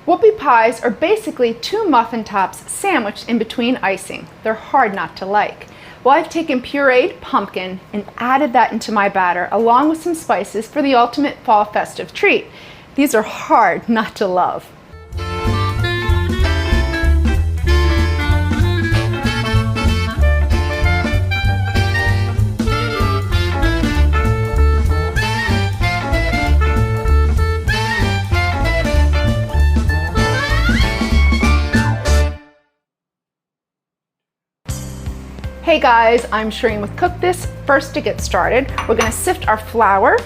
Whoopie pies are basically two muffin tops sandwiched in between icing. They're hard not to like. Well, I've taken pureed pumpkin and added that into my batter along with some spices for the ultimate fall festive treat. These are hard not to love. Hey guys, I'm Shereen with Cook This. First, to get started, we're gonna sift our flour,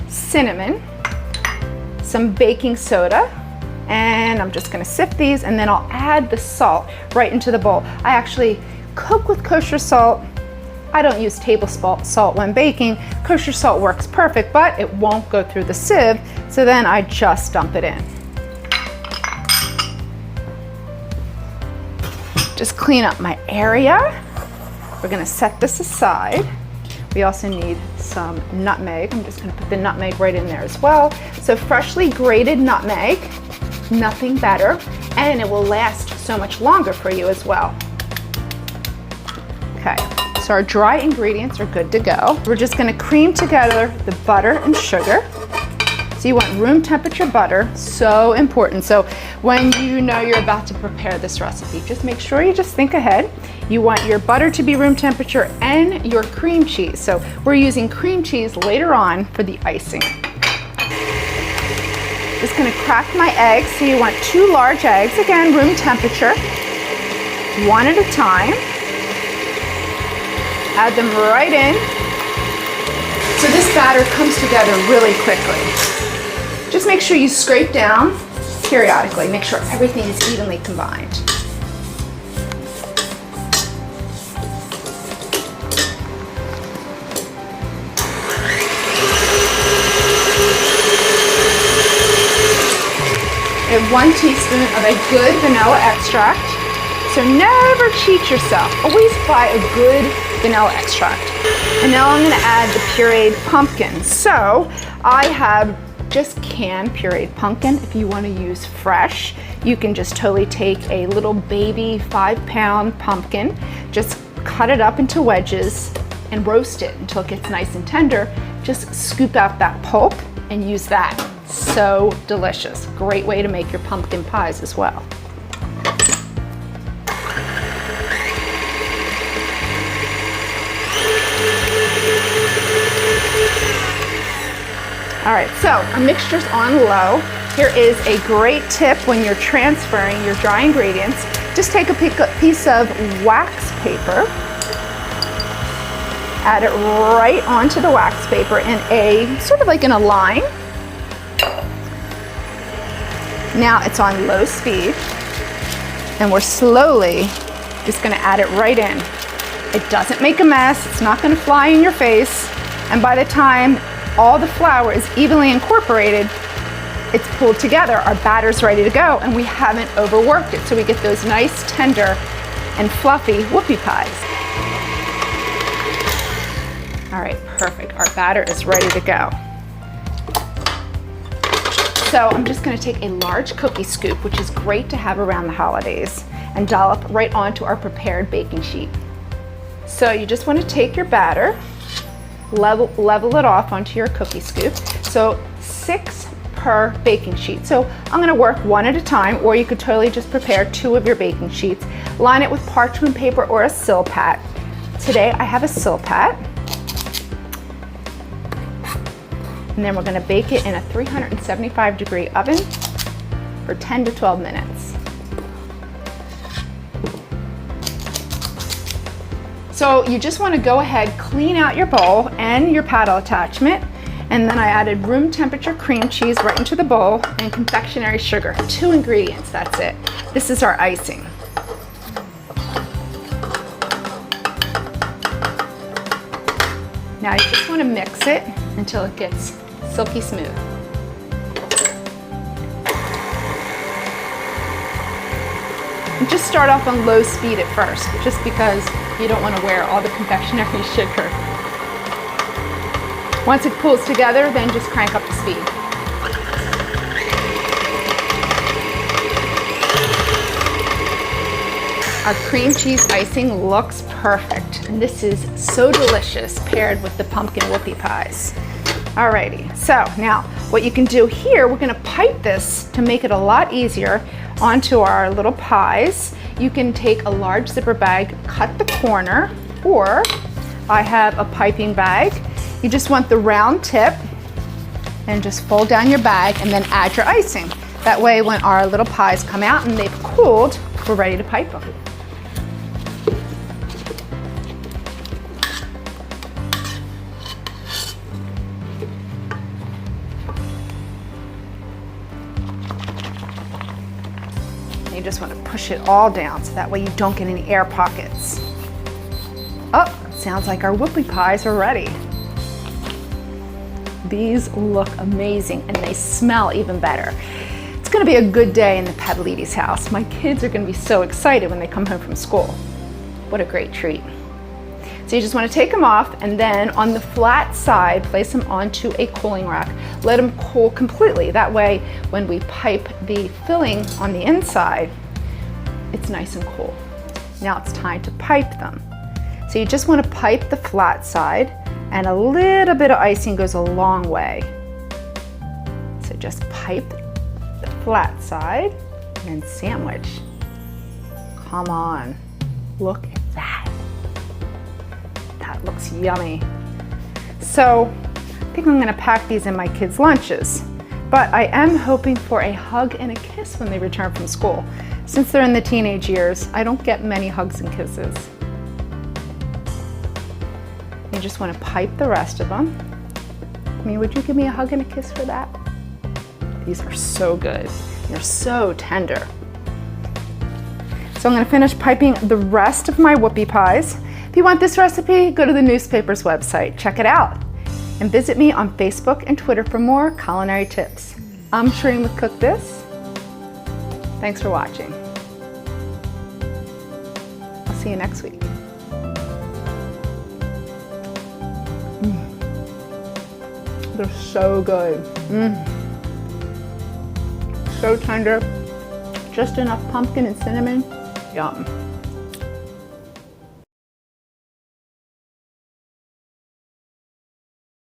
cinnamon, some baking soda, and I'm just gonna sift these, and then I'll add the salt right into the bowl. I actually cook with kosher salt. I don't use table salt when baking. Kosher salt works perfect, but it won't go through the sieve, so then I just dump it in. Just clean up my area. We're gonna set this aside. We also need some nutmeg. I'm just gonna put the nutmeg right in there as well. So freshly grated nutmeg, nothing better, and it will last so much longer for you as well. Okay, so our dry ingredients are good to go. We're just gonna cream together the butter and sugar. So you want room temperature butter, so important. So when you know you're about to prepare this recipe, just make sure you just think ahead. You want your butter to be room temperature and your cream cheese. So we're using cream cheese later on for the icing. Just gonna crack my eggs. So you want 2 large eggs, again, room temperature, one at a time. Add them right in. So this batter comes together really quickly. Just make sure you scrape down periodically. Make sure everything is evenly combined. And 1 teaspoon of a good vanilla extract. So never cheat yourself. Always buy a good vanilla extract. And now I'm gonna add the pureed pumpkin. So I have just canned pureed pumpkin. If you want to use fresh, you can just totally take a little baby 5-pound pumpkin, just cut it up into wedges and roast it until it gets nice and tender. Just scoop out that pulp and use that. So delicious. Great way to make your pumpkin pies as well. All right, so our mixture's on low. Here is a great tip when you're transferring your dry ingredients. Just take a piece of wax paper, add it right onto the wax paper in a, sort of like in a line. Now it's on low speed, and we're slowly just gonna add it right in. It doesn't make a mess, it's not gonna fly in your face, and by the time all the flour is evenly incorporated, it's pulled together, our batter's ready to go, and we haven't overworked it, so we get those nice, tender, and fluffy whoopie pies. All right, perfect. Our batter is ready to go. So I'm just gonna take a large cookie scoop, which is great to have around the holidays, and dollop right onto our prepared baking sheet. So you just wanna take your batter, level it off onto your cookie scoop. So 6 per baking sheet. So I'm gonna work 1 at a time, or you could totally just prepare 2 of your baking sheets. Line it with parchment paper or a Silpat. Today I have a Silpat. And then we're gonna bake it in a 375-degree oven for 10 to 12 minutes. So you just want to go ahead, clean out your bowl and your paddle attachment, and then I added room temperature cream cheese right into the bowl and confectionery sugar. 2 ingredients, that's it. This is our icing. Now you just want to mix it until it gets silky smooth. And just start off on low speed at first, just because you don't want to wear all the confectionery sugar. Once it pulls together, then just crank up the speed. Our cream cheese icing looks perfect, and this is so delicious paired with the pumpkin whoopie pies. Alrighty, so now what you can do here, we're gonna pipe this to make it a lot easier onto our little pies. You can take a large zipper bag, cut the corner, or I have a piping bag. You just want the round tip and just fold down your bag and then add your icing. That way when our little pies come out and they've cooled, we're ready to pipe them. You just want to push it all down so that way you don't get any air pockets. Oh, sounds like our whoopie pies are ready. These look amazing and they smell even better. It's going to be a good day in the Pavlides house. My kids are going to be so excited when they come home from school. What a great treat. So you just want to take them off, and then on the flat side, place them onto a cooling rack. Let them cool completely. That way, when we pipe the filling on the inside, it's nice and cool. Now it's time to pipe them. So you just want to pipe the flat side, and a little bit of icing goes a long way. So just pipe the flat side and then sandwich. Come on, look at that. That looks yummy. So I think I'm gonna pack these in my kids' lunches, but I am hoping for a hug and a kiss when they return from school. Since they're in the teenage years, I don't get many hugs and kisses. You just wanna pipe the rest of them. I mean, would you give me a hug and a kiss for that? These are so good. They're so tender. So I'm gonna finish piping the rest of my whoopie pies. If you want this recipe, go to the newspaper's website, check it out. And visit me on Facebook and Twitter for more culinary tips. I'm Shereen with Cook This. Thanks for watching. I'll see you next week. They're so good. So tender. Just enough pumpkin and cinnamon. Yum.